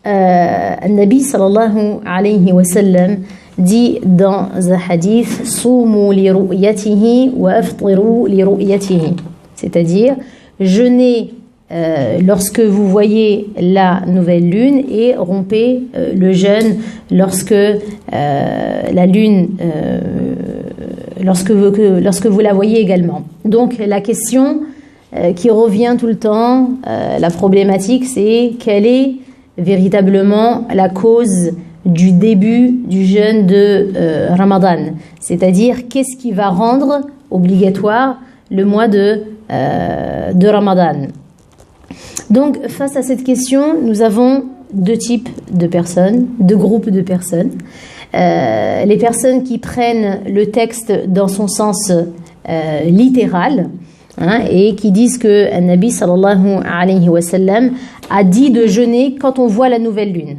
Nabi sallallahu alayhi wa sallam dit dans un hadith Soumu li ru'yatihi wa aftiru li ru'yatihi, c'est-à-dire jeûnez lorsque vous voyez la nouvelle lune et rompez le jeûne lorsque la lune lorsque vous la voyez également. Donc la question qui revient tout le temps, la problématique, c'est quelle est véritablement la cause du début du jeûne de Ramadan, c'est-à-dire qu'est-ce qui va rendre obligatoire le mois de Ramadan. Donc face à cette question, nous avons deux types de personnes, deux groupes de personnes. Les personnes qui prennent le texte dans son sens littéral, et qui disent que Nabi sallallahu alayhi wa sallam a dit de jeûner quand on voit la nouvelle lune.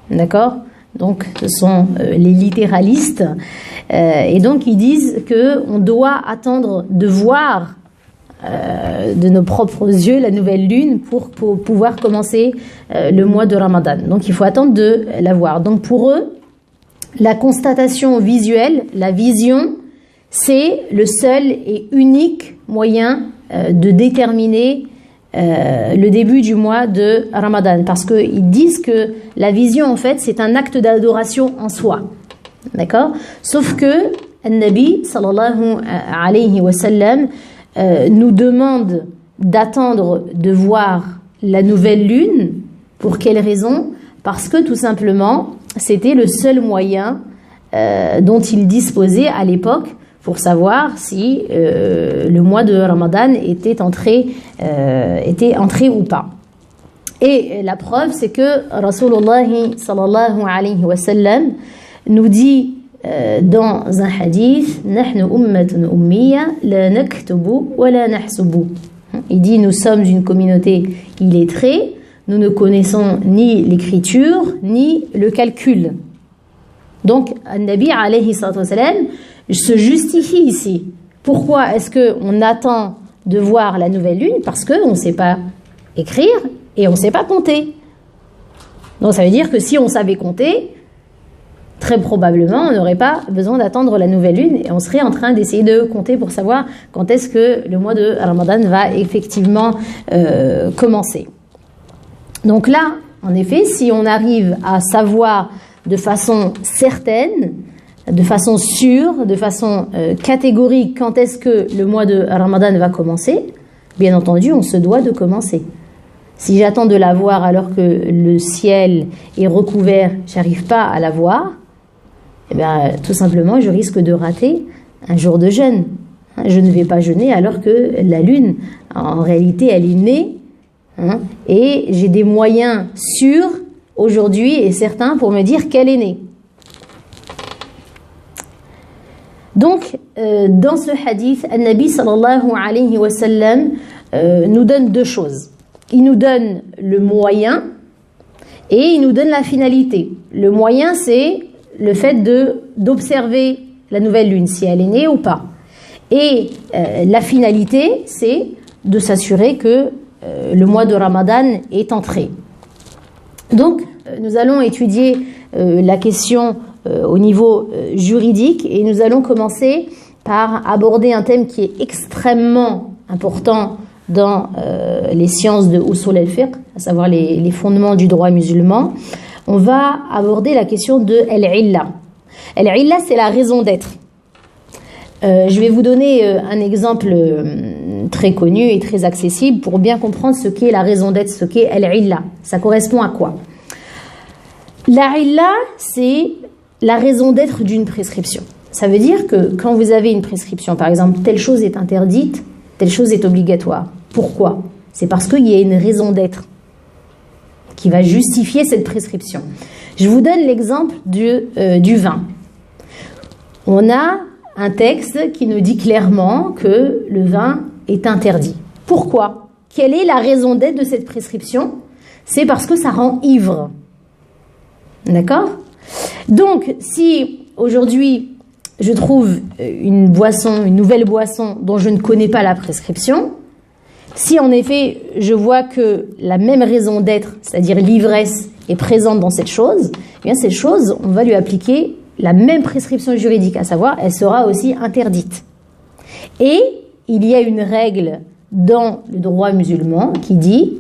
D'accord? Donc ce sont les littéralistes, et donc ils disent qu'on doit attendre de voir de nos propres yeux la nouvelle lune pour pouvoir commencer le mois de Ramadan. Donc il faut attendre de la voir. Donc pour eux, la constatation visuelle, la vision, c'est le seul et unique moyen de déterminer le début du mois de Ramadan, parce qu'ils disent que la vision, en fait, c'est un acte d'adoration en soi. D'accord? Sauf que Nabi sallallahu alayhi wa sallam nous demande d'attendre de voir la nouvelle lune. Pour quelle raison? Parce que tout simplement, c'était le seul moyen dont il disposait à l'époque pour savoir si le mois de Ramadan était entré ou pas. Et la preuve, c'est que Rasulullah sallallahu alayhi wa sallam nous dit dans un hadith « Nahnu ummatun ummiya la naktubu wa la nahsubu ». Il dit « Nous sommes une communauté illettrée, nous ne connaissons ni l'écriture ni le calcul ». Donc, Nabi alayhi salatu wa sallam se justifie ici. Pourquoi est-ce qu'on attend de voir la nouvelle lune? Parce qu'on ne sait pas écrire et on ne sait pas compter. Donc ça veut dire que si on savait compter, très probablement on n'aurait pas besoin d'attendre la nouvelle lune et on serait en train d'essayer de compter pour savoir quand est-ce que le mois de Ramadan va effectivement commencer. Donc là, en effet, si on arrive à savoir de façon certaine, de façon sûre, de façon catégorique, quand est-ce que le mois de Ramadan va commencer, bien entendu, on se doit de commencer. Si j'attends de la voir alors que le ciel est recouvert, j'arrive pas à la voir, eh bien, tout simplement, je risque de rater un jour de jeûne. Je ne vais pas jeûner alors que la lune, en réalité, elle est née, et j'ai des moyens sûrs aujourd'hui et certains pour me dire qu'elle est née. Donc, dans ce hadith, Nabi sallallahu alayhi wa sallam nous donne deux choses. Il nous donne le moyen et il nous donne la finalité. Le moyen, c'est le fait d'observer la nouvelle lune, si elle est née ou pas. Et la finalité, c'est de s'assurer que le mois de Ramadan est entré. Donc, nous allons étudier la question au niveau juridique et nous allons commencer par aborder un thème qui est extrêmement important dans les sciences de Usul al-Fiqh, à savoir les fondements du droit musulman. On va aborder la question de al-illa. Al-illa, c'est la raison d'être. Je vais vous donner un exemple très connu et très accessible pour bien comprendre ce qu'est la raison d'être, ce qu'est al-illa. Ça correspond à quoi? La illa, c'est la raison d'être d'une prescription. Ça veut dire que quand vous avez une prescription, par exemple, telle chose est interdite, telle chose est obligatoire. Pourquoi? C'est parce qu'il y a une raison d'être qui va justifier cette prescription. Je vous donne l'exemple du vin. On a un texte qui nous dit clairement que le vin est interdit. Pourquoi? Quelle est la raison d'être de cette prescription? C'est parce que ça rend ivre. D'accord? Donc, si aujourd'hui je trouve une boisson, une nouvelle boisson dont je ne connais pas la prescription, Si en effet, je vois que la même raison d'être, c'est-à-dire l'ivresse, est présente dans cette chose, eh bien cette chose, on va lui appliquer la même prescription juridique, à savoir, elle sera aussi interdite. Et il y a une règle dans le droit musulman qui dit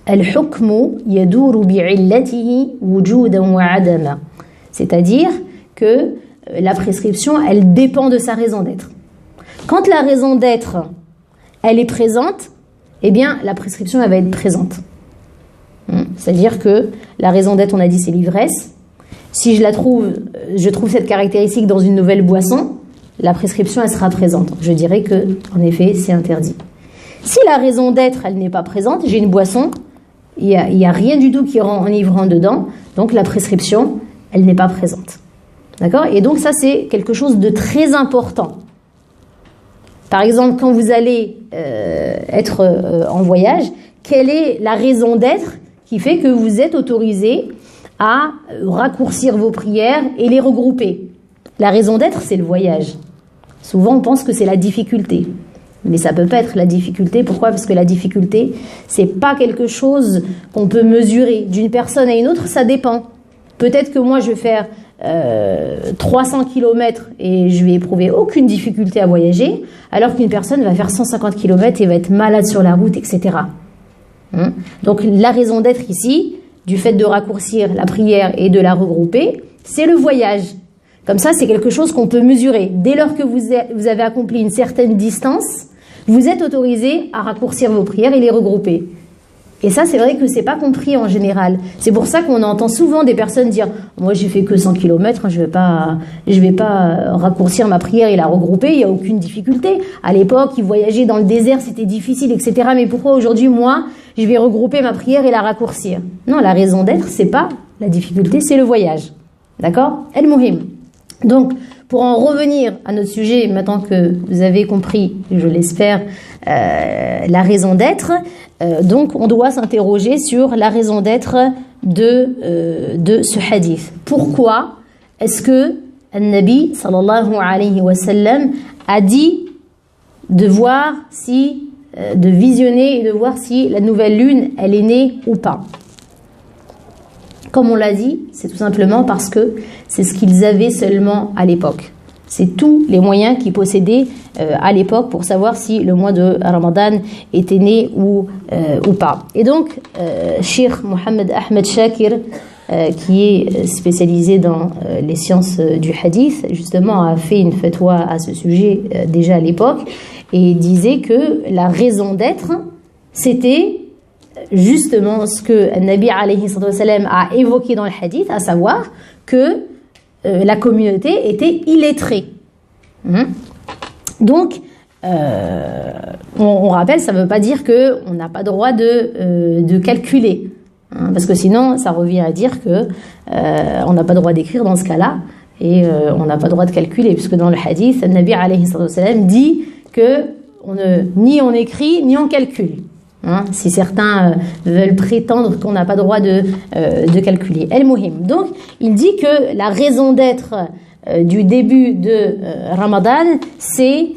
Al-hukmu yaduru bi'illatihi wujudan wa adama. C'est-à-dire que la prescription, elle dépend de sa raison d'être. Quand la raison d'être, elle est présente, eh bien, la prescription, elle va être présente. C'est-à-dire que la raison d'être, on a dit, c'est l'ivresse. Si je trouve cette caractéristique dans une nouvelle boisson, la prescription, elle sera présente. Je dirais que, en effet, c'est interdit. Si la raison d'être, elle n'est pas présente, j'ai une boisson, il y a rien du tout qui rend enivrant dedans, donc la prescription, elle n'est pas présente. D'accord ? Et donc ça, c'est quelque chose de très important. Par exemple, quand vous allez être en voyage, quelle est la raison d'être qui fait que vous êtes autorisé à raccourcir vos prières et les regrouper? La raison d'être, c'est le voyage. Souvent, on pense que c'est la difficulté. Mais ça peut pas être la difficulté. Pourquoi ? Parce que la difficulté, c'est pas quelque chose qu'on peut mesurer. D'une personne à une autre, ça dépend. Peut-être que moi, je vais faire 300 km et je vais éprouver aucune difficulté à voyager, alors qu'une personne va faire 150 km et va être malade sur la route, etc. Donc la raison d'être ici, du fait de raccourcir la prière et de la regrouper, c'est le voyage. Comme ça, c'est quelque chose qu'on peut mesurer. Dès lors que vous avez accompli une certaine distance, vous êtes autorisé à raccourcir vos prières et les regrouper. Et ça, c'est vrai que c'est pas compris en général. C'est pour ça qu'on entend souvent des personnes dire « Moi, j'ai fait que 100 km, je vais pas raccourcir ma prière et la regrouper, il y a aucune difficulté. À l'époque, ils voyageaient dans le désert, c'était difficile, etc. Mais pourquoi aujourd'hui, moi, je vais regrouper ma prière et la raccourcir ?» Non, la raison d'être, c'est pas la difficulté, c'est le voyage. D'accord ? El-Muhim. Donc, pour en revenir à notre sujet, maintenant que vous avez compris, je l'espère, la raison d'être, donc on doit s'interroger sur la raison d'être de ce hadith. Pourquoi est-ce que An-Nabi sallallahu alayhi wa sallam a dit de voir si, de visionner et de voir si la nouvelle lune, elle est née ou pas? Comme on l'a dit, c'est tout simplement parce que c'est ce qu'ils avaient seulement à l'époque. C'est tous les moyens qu'ils possédaient à l'époque pour savoir si le mois de Ramadan était né ou pas. Et donc, Cheikh Mohamed Ahmed Shakir, qui est spécialisé dans les sciences du hadith, justement a fait une fatwa à ce sujet déjà à l'époque et disait que la raison d'être, c'était justement ce que Nabi alayhi sallam a évoqué dans le hadith, à savoir que la communauté était illettrée. Donc, on rappelle, ça ne veut pas dire qu'on n'a pas droit de calculer. Parce que sinon, ça revient à dire que on n'a pas droit d'écrire dans ce cas-là, et on n'a pas droit de calculer, puisque dans le hadith, Nabi alayhi sallam dit que ni on écrit, ni on calcule. Si certains veulent prétendre qu'on n'a pas droit de calculer. El-Muhim. Donc, il dit que la raison d'être du début de Ramadan, c'est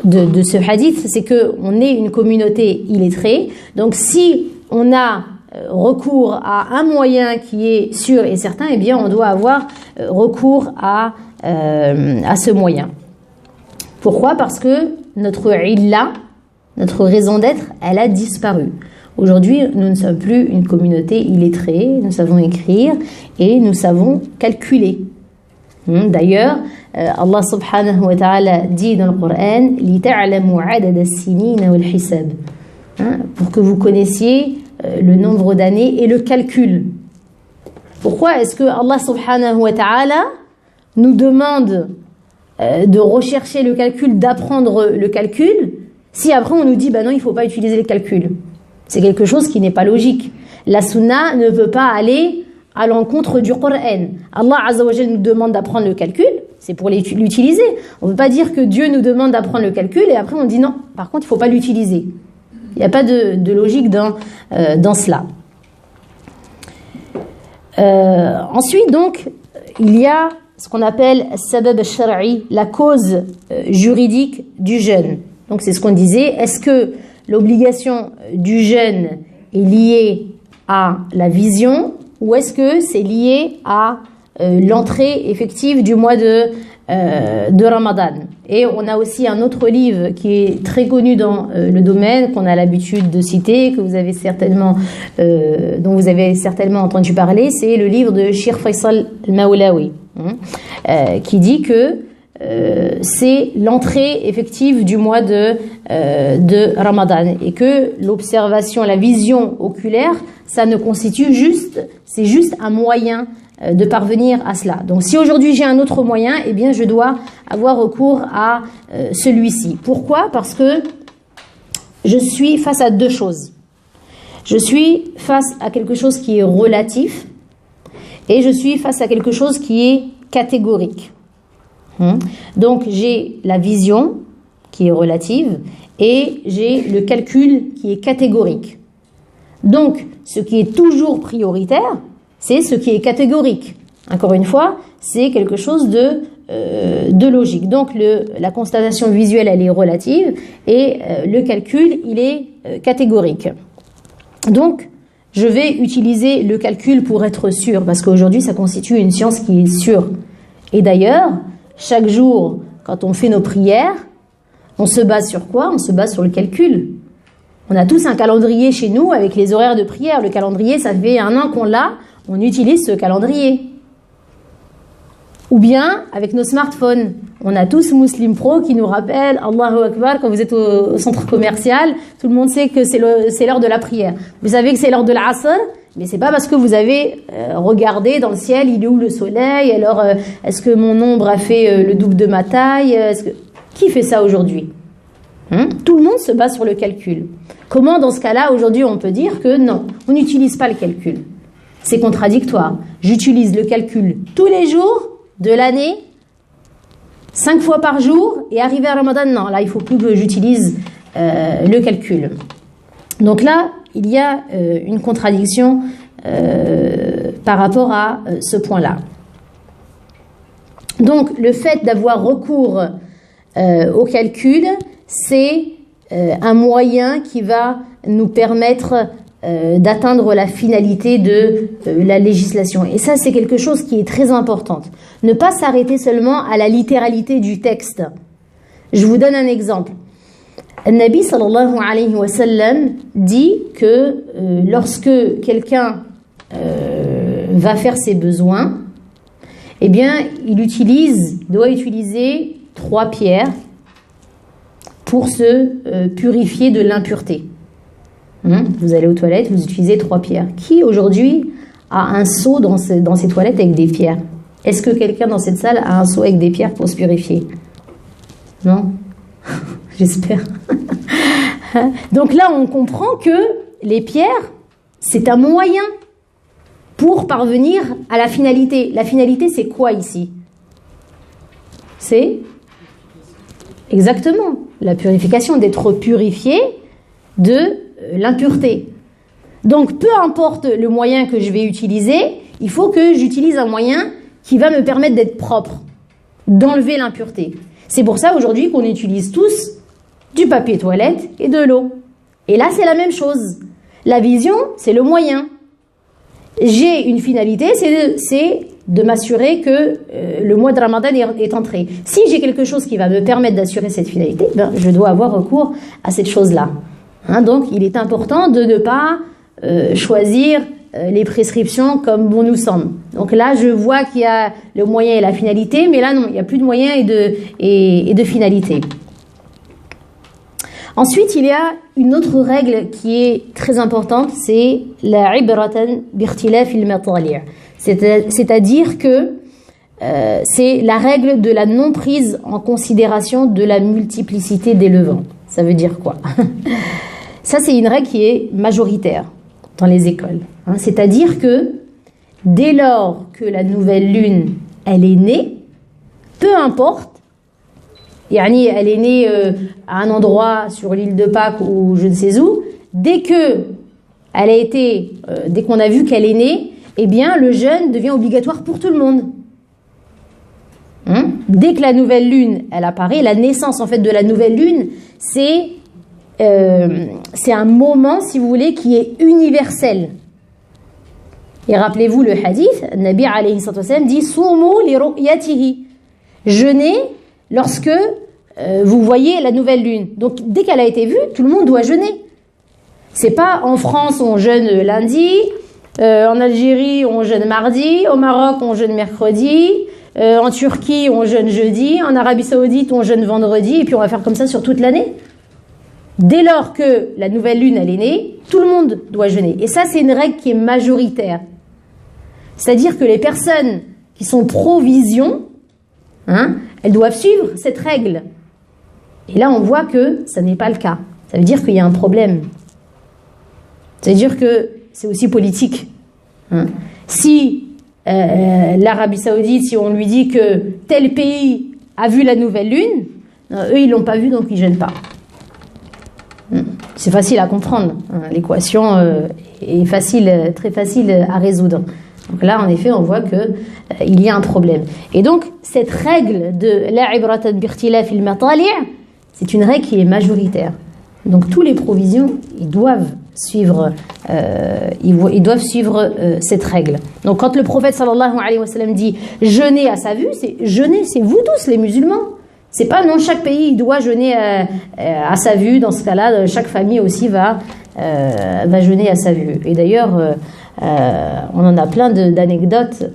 de ce hadith, c'est qu'on est une communauté illettrée. Donc, si on a recours à un moyen qui est sûr et certain, eh bien, on doit avoir recours à ce moyen. Pourquoi ? Parce que notre illa, notre raison d'être, elle a disparu. Aujourd'hui, nous ne sommes plus une communauté illettrée, nous savons écrire et nous savons calculer. D'ailleurs, Allah subhanahu wa ta'ala dit dans le Coran « لِتَعْلَمُوا عَدَدَ السِّنِينَ وَالْحِسَابِ » pour que vous connaissiez le nombre d'années et le calcul. Pourquoi est-ce que Allah subhanahu wa ta'ala nous demande de rechercher le calcul, d'apprendre le calcul, si après on nous dit bah non, il ne faut pas utiliser le calcul? C'est quelque chose qui n'est pas logique. La sunna ne peut pas aller à l'encontre du Coran. Allah Azza wa Jalla nous demande d'apprendre le calcul, c'est pour l'utiliser. On ne peut pas dire que Dieu nous demande d'apprendre le calcul et après on dit non, par contre il ne faut pas l'utiliser. Il n'y a pas de logique dans cela. Ensuite donc, il y a ce qu'on appelle sabab al-shar'i, la cause juridique du jeûne. Donc c'est ce qu'on disait. Est-ce que l'obligation du jeûne est liée à la vision ou est-ce que c'est lié à l'entrée effective du mois de Ramadan? Et on a aussi un autre livre qui est très connu dans le domaine, qu'on a l'habitude de citer, que vous avez certainement, dont vous avez certainement entendu parler, c'est le livre de Cheikh Faisal al-Mawlawi, qui dit que c'est l'entrée effective du mois de Ramadan et que l'observation, la vision oculaire, ça ne constitue c'est juste un moyen de parvenir à cela. Donc si aujourd'hui j'ai un autre moyen, eh bien je dois avoir recours à celui-ci. Pourquoi? Parce que je suis face à deux choses. Je suis face à quelque chose qui est relatif et je suis face à quelque chose qui est catégorique. Donc j'ai la vision qui est relative et j'ai le calcul qui est catégorique. Donc ce qui est toujours prioritaire, c'est ce qui est catégorique. Encore une fois, c'est quelque chose de logique. Donc la constatation visuelle, elle est relative et le calcul, il est catégorique. Donc je vais utiliser le calcul pour être sûr, parce qu'aujourd'hui ça constitue une science qui est sûre. Et d'ailleurs, chaque jour, quand on fait nos prières, on se base sur quoi? On se base sur le calcul. On a tous un calendrier chez nous avec les horaires de prière. Le calendrier, ça fait 1 an qu'on l'a, on utilise ce calendrier. Ou bien, avec nos smartphones, on a tous Muslim Pro qui nous rappelle Allahu Akbar quand vous êtes au centre commercial, tout le monde sait que c'est l'heure de la prière. Vous savez que c'est l'heure de l'Asr, mais c'est pas parce que vous avez regardé dans le ciel, il est où le soleil, alors est-ce que mon ombre a fait le double de ma taille, qui fait ça aujourd'hui? Tout le monde se base sur le calcul. Comment dans ce cas-là, aujourd'hui, on peut dire que non, on n'utilise pas le calcul? C'est contradictoire. J'utilise le calcul tous les jours de l'année, 5 fois par jour, et arrivé à Ramadan, non, là, il faut plus que j'utilise le calcul. Donc là, il y a une contradiction par rapport à ce point-là. Donc, le fait d'avoir recours au calcul, c'est un moyen qui va nous permettre d'atteindre la finalité de la législation. Et ça, c'est quelque chose qui est très important. Ne pas s'arrêter seulement à la littéralité du texte. Je vous donne un exemple. Le Nabi sallallahu alayhi wa sallam dit que lorsque quelqu'un va faire ses besoins, eh bien, il doit utiliser 3 pierres pour se purifier de l'impureté. Vous allez aux toilettes, vous utilisez 3 pierres. Qui aujourd'hui a un seau dans ses toilettes avec des pierres? Est-ce que quelqu'un dans cette salle a un seau avec des pierres pour se purifier? Non? J'espère. Donc là, on comprend que les pierres, c'est un moyen pour parvenir à la finalité. La finalité, c'est quoi ici? C'est exactement la purification, d'être purifié de l'impureté. Donc, peu importe le moyen que je vais utiliser, il faut que j'utilise un moyen qui va me permettre d'être propre, d'enlever l'impureté. C'est pour ça aujourd'hui qu'on utilise tous du papier toilette et de l'eau. Et là, c'est la même chose. La vision, c'est le moyen. J'ai une finalité, c'est de m'assurer que le mois de Ramadan est entré. Si j'ai quelque chose qui va me permettre d'assurer cette finalité, ben, je dois avoir recours à cette chose-là. Donc, il est important de ne pas choisir les prescriptions comme bon nous semble. Donc là, je vois qu'il y a le moyen et la finalité, mais là, non, il n'y a plus de moyen et de finalité. Ensuite, il y a une autre règle qui est très importante, c'est la ibratan bikhtilaf al-matali'. C'est-à-dire que c'est la règle de la non-prise en considération de la multiplicité des levants. Ça veut dire quoi? Ça, c'est une règle qui est majoritaire dans les écoles. C'est-à-dire que dès lors que la nouvelle lune, elle est née, peu importe, yani elle est née à un endroit sur l'île de Pâques ou je ne sais où, dès qu'on a vu qu'elle est née, eh bien le jeûne devient obligatoire pour tout le monde. Dès que la nouvelle lune, elle apparaît, la naissance en fait de la nouvelle lune, c'est un moment, si vous voulez, qui est universel. Et rappelez-vous le hadith, Nabi alayhi sallam dit Soumu li ru'yatihi. Jeûnez lorsque vous voyez la nouvelle lune. Donc dès qu'elle a été vue, tout le monde doit jeûner. C'est pas en France on jeûne lundi, en Algérie on jeûne mardi, au Maroc on jeûne mercredi, en Turquie on jeûne jeudi, en Arabie Saoudite on jeûne vendredi, et puis on va faire comme ça sur toute l'année. Dès lors que la nouvelle lune elle est née, tout le monde doit jeûner. Et ça c'est une règle qui est majoritaire. C'est-à-dire que les personnes qui sont pro-vision, elles doivent suivre cette règle. Et là, on voit que ça n'est pas le cas. Ça veut dire qu'il y a un problème. Ça veut dire que c'est aussi politique. Si l'Arabie Saoudite, si on lui dit que tel pays a vu la nouvelle lune, eux, ils ne l'ont pas vue, donc ils ne gênent pas. C'est facile à comprendre. L'équation est facile, très facile à résoudre. Donc là, en effet, on voit qu'il y a un problème. Et donc, cette règle de la ibratan bikhtilaf al-matali', c'est une règle qui est majoritaire. Donc, tous les provisions, ils doivent suivre cette règle. Donc, quand le prophète sallallahu alayhi wa sallam dit jeûner à sa vue, c'est jeûner, c'est vous tous les musulmans. C'est pas non, chaque pays doit jeûner à sa vue. Dans ce cas-là, chaque famille aussi va jeûner à sa vue. Et d'ailleurs, on en a plein d'anecdotes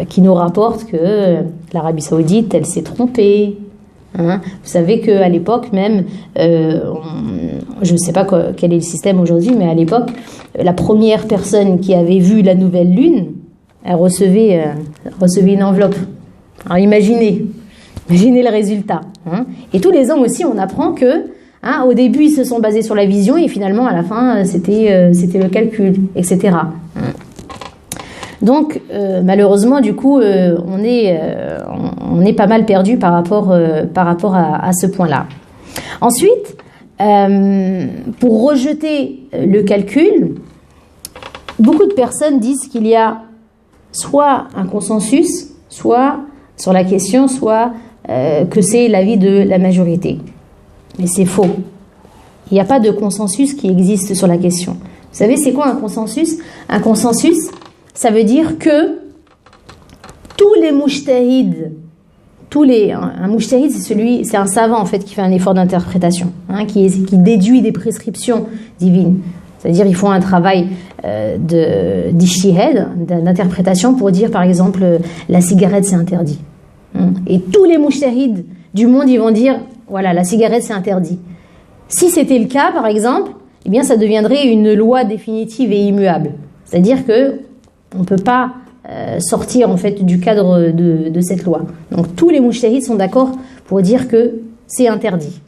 qui nous rapportent que l'Arabie Saoudite, elle s'est trompée. Vous savez qu'à l'époque même, je ne sais pas quel est le système aujourd'hui, mais à l'époque, la première personne qui avait vu la nouvelle lune, elle recevait une enveloppe. Alors imaginez le résultat. Et tous les ans aussi, on apprend que au début, ils se sont basés sur la vision et finalement, à la fin, c'était le calcul, etc. Donc, malheureusement, du coup, on est pas mal perdu par rapport à ce point-là. Ensuite, pour rejeter le calcul, beaucoup de personnes disent qu'il y a soit un consensus, soit sur la question, soit que c'est l'avis de la majorité. Mais c'est faux. Il n'y a pas de consensus qui existe sur la question. Vous savez, c'est quoi un consensus? Un consensus, ça veut dire que tous les mujtahids, un mujtahid, c'est un savant en fait qui fait un effort d'interprétation, qui déduit des prescriptions divines. C'est-à-dire, ils font un travail d'ijtihad, d'interprétation pour dire, par exemple, la cigarette c'est interdit. Et tous les mujtahids du monde, ils vont dire, voilà, la cigarette c'est interdit. Si c'était le cas, par exemple, eh bien, ça deviendrait une loi définitive et immuable. C'est-à-dire que on ne peut pas sortir en fait du cadre de cette loi. Donc tous les mujtahids sont d'accord pour dire que c'est interdit.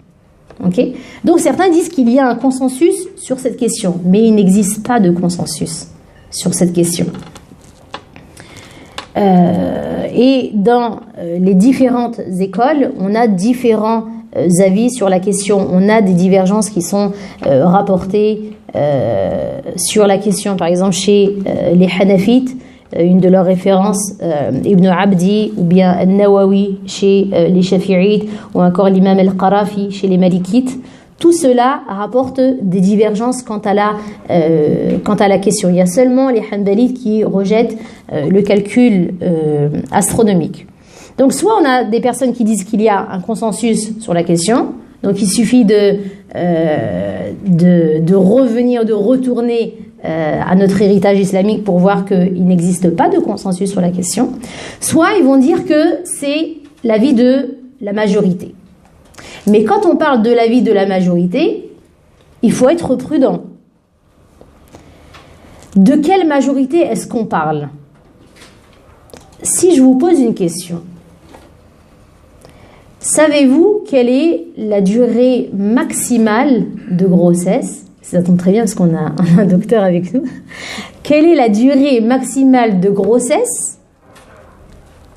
Okay ? Donc certains disent qu'il y a un consensus sur cette question, mais il n'existe pas de consensus sur cette question. Et dans les différentes écoles, on a différents avis sur la question. On a des divergences qui sont rapportées sur la question. Par exemple, chez les Hanafites, une de leurs références, Ibn Abdi ou bien Al-Nawawi chez les Shafi'ites ou encore l'imam Al-Qarafi chez les Malikites. Tout cela rapporte des divergences quant à la question. Il y a seulement les Hanbalites qui rejettent le calcul astronomique. Donc soit on a des personnes qui disent qu'il y a un consensus sur la question, donc il suffit de revenir, de retourner à notre héritage islamique pour voir qu'il n'existe pas de consensus sur la question. Soit ils vont dire que c'est l'avis de la majorité. Mais quand on parle de l'avis de la majorité, il faut être prudent. De quelle majorité est-ce qu'on parle? Si je vous pose une question, savez-vous quelle est la durée maximale de grossesse? Ça tombe très bien parce qu'on a un docteur avec nous. Quelle est la durée maximale de grossesse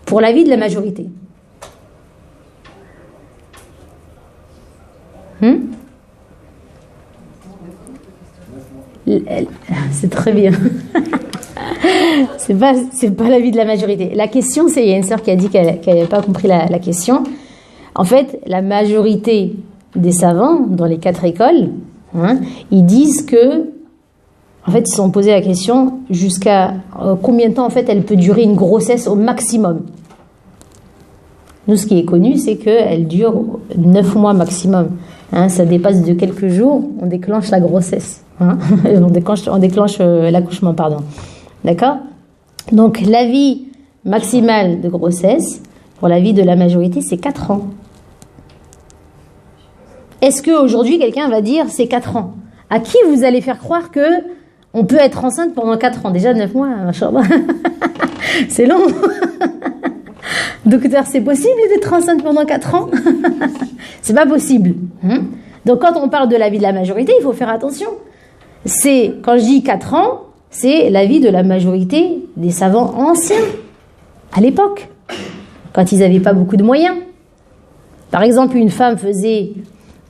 pour l'avis de la majorité? C'est très bien. c'est pas l'avis de la majorité. La question, c'est, il y a une sœur qui a dit qu'elle n'avait pas compris la question. En fait, la majorité des savants dans les 4 écoles, hein, ils disent que, en fait, ils se sont posé la question jusqu'à combien de temps, en fait, elle peut durer une grossesse au maximum. Nous, ce qui est connu, c'est qu'elle dure 9 mois maximum. Hein, ça dépasse de quelques jours, on déclenche la grossesse. Hein, on déclenche l'accouchement, pardon. D'accord? Donc, la vie maximale de grossesse, pour la vie de la majorité, c'est 4 ans. Est-ce qu'aujourd'hui, quelqu'un va dire c'est 4 ans? À qui vous allez faire croire que on peut être enceinte pendant 4 ans? Déjà 9 mois, machallah. C'est long. Docteur, c'est possible d'être enceinte pendant 4 ans? C'est pas possible. Donc quand on parle de la vie de la majorité, il faut faire attention. C'est, quand je dis 4 ans, c'est la vie de la majorité des savants anciens, à l'époque, quand ils n'avaient pas beaucoup de moyens. Par exemple, une femme faisait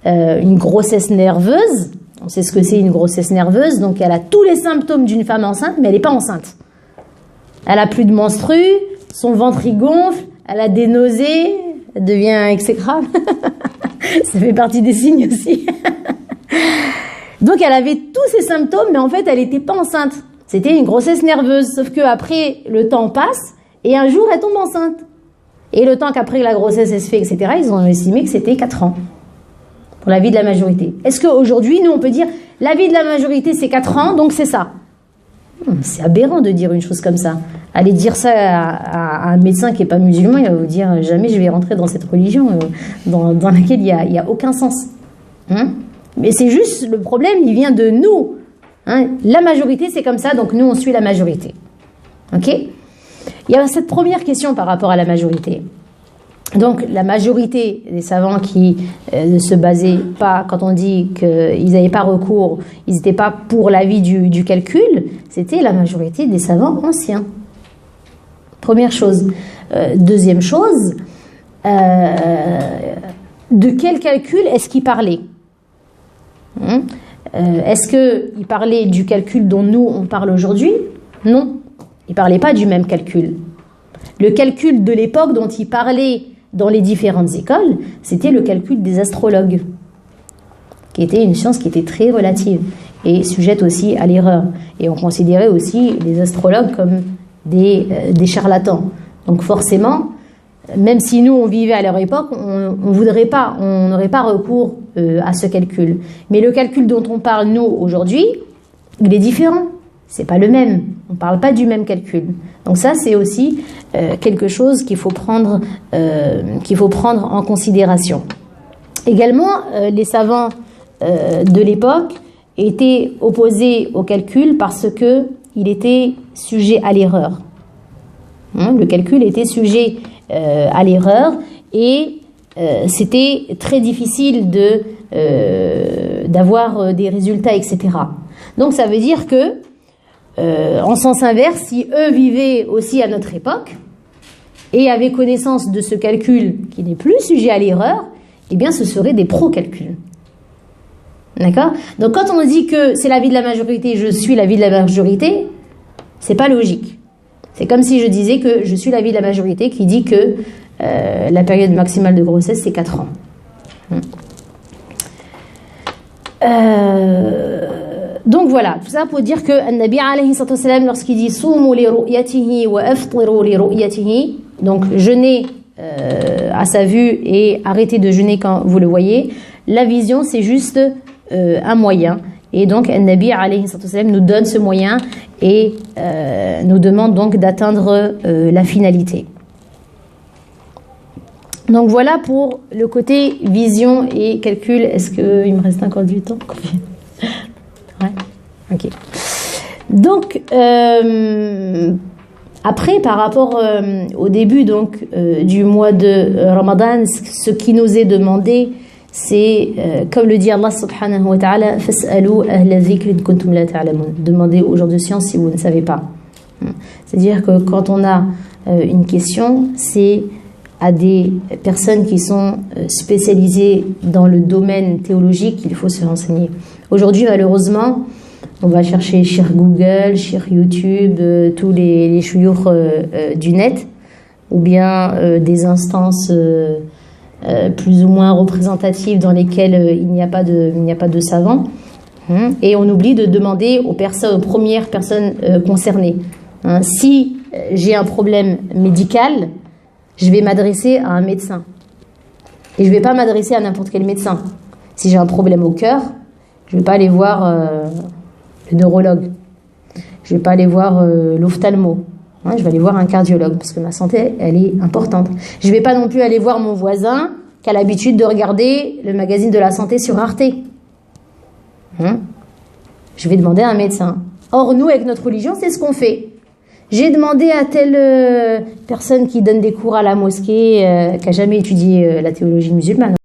une grossesse nerveuse. On sait ce que c'est une grossesse nerveuse. Donc elle a tous les symptômes d'une femme enceinte, mais elle n'est pas enceinte. Elle a plus de menstrues, son ventre y gonfle, elle a des nausées, elle devient exécrable. Ça fait partie des signes aussi. Donc elle avait tous ces symptômes, mais en fait elle n'était pas enceinte. C'était une grossesse nerveuse, sauf qu'après le temps passe et un jour elle tombe enceinte. Et le temps qu'après la grossesse elle se fait, etc., ils ont estimé que c'était 4 ans pour la vie de la majorité. Est-ce qu'aujourd'hui, nous on peut dire la vie de la majorité c'est 4 ans, donc c'est ça? C'est aberrant de dire une chose comme ça. Allez dire ça à un médecin qui n'est pas musulman, il va vous dire jamais je vais rentrer dans cette religion dans laquelle il y a aucun sens. Mais c'est juste, le problème, il vient de nous. La majorité, c'est comme ça, donc nous, on suit la majorité. Ok? Il y a cette première question par rapport à la majorité. Donc, la majorité des savants qui ne se basaient pas, quand on dit qu'ils n'avaient pas recours, ils n'étaient pas pour l'avis du calcul, c'était la majorité des savants anciens. Première chose. Deuxième chose, de quel calcul est-ce qu'ils parlaient? Est-ce qu'ils parlaient du calcul dont nous, on parle aujourd'hui? Non. Ils ne parlaient pas du même calcul. Le calcul de l'époque dont ils parlaient dans les différentes écoles, c'était le calcul des astrologues, qui était une science qui était très relative et sujette aussi à l'erreur. Et on considérait aussi les astrologues comme des charlatans. Donc forcément, même si nous on vivait à leur époque, on n'aurait pas recours à ce calcul. Mais le calcul dont on parle nous aujourd'hui, il est différent. C'est pas le même. On parle pas du même calcul. Donc ça, c'est aussi quelque chose qu'il faut prendre en considération. Également, les savants de l'époque étaient opposés au calcul parce que il était sujet à l'erreur. Le calcul était sujet à l'erreur et c'était très difficile d'avoir des résultats, etc. Donc ça veut dire que en sens inverse, si eux vivaient aussi à notre époque et avaient connaissance de ce calcul qui n'est plus sujet à l'erreur, eh bien ce seraient des pro-calculs. D'accord? Donc quand on dit que c'est l'avis de la majorité, je suis l'avis de la majorité, c'est pas logique. C'est comme si je disais que je suis l'avis de la majorité qui dit que la période maximale de grossesse c'est 4 ans. Donc voilà, tout ça pour dire que An-Nabi alayhi sallam, lorsqu'il dit Soumu li ru'yatihi wa aftiru li ru'yatihi, donc jeûner à sa vue et arrêtez de jeûner quand vous le voyez, la vision c'est juste un moyen. Et donc An-Nabi alayhi sallam nous donne ce moyen et nous demande donc d'atteindre la finalité. Donc voilà pour le côté vision et calcul. Est-ce qu'il me reste encore du temps? Ouais. Ok. Donc après, par rapport au début donc du mois de Ramadan, ce qui nous est demandé, c'est comme le dit Allah subhanahu wa ta'ala, fas'alu ahla dhikri in kuntum la ta'lamun. Demandez aux gens de science si vous ne savez pas. C'est-à-dire que quand on a une question, c'est à des personnes qui sont spécialisées dans le domaine théologique qu'il faut se renseigner. Aujourd'hui, malheureusement, on va chercher sur Google, sur YouTube, tous les chouyours du net, ou bien des instances plus ou moins représentatives dans lesquelles il n'y a pas de savants. Et on oublie de demander aux premières personnes concernées. Si j'ai un problème médical, je vais m'adresser à un médecin. Et je ne vais pas m'adresser à n'importe quel médecin. Si j'ai un problème au cœur, je ne vais pas aller voir le neurologue. Je ne vais pas aller voir l'ophtalmo. Je vais aller voir un cardiologue parce que ma santé, elle est importante. Je ne vais pas non plus aller voir mon voisin qui a l'habitude de regarder le magazine de la santé sur Arte. Je vais demander à un médecin. Or, nous, avec notre religion, c'est ce qu'on fait. J'ai demandé à telle personne qui donne des cours à la mosquée, qui n'a jamais étudié la théologie musulmane.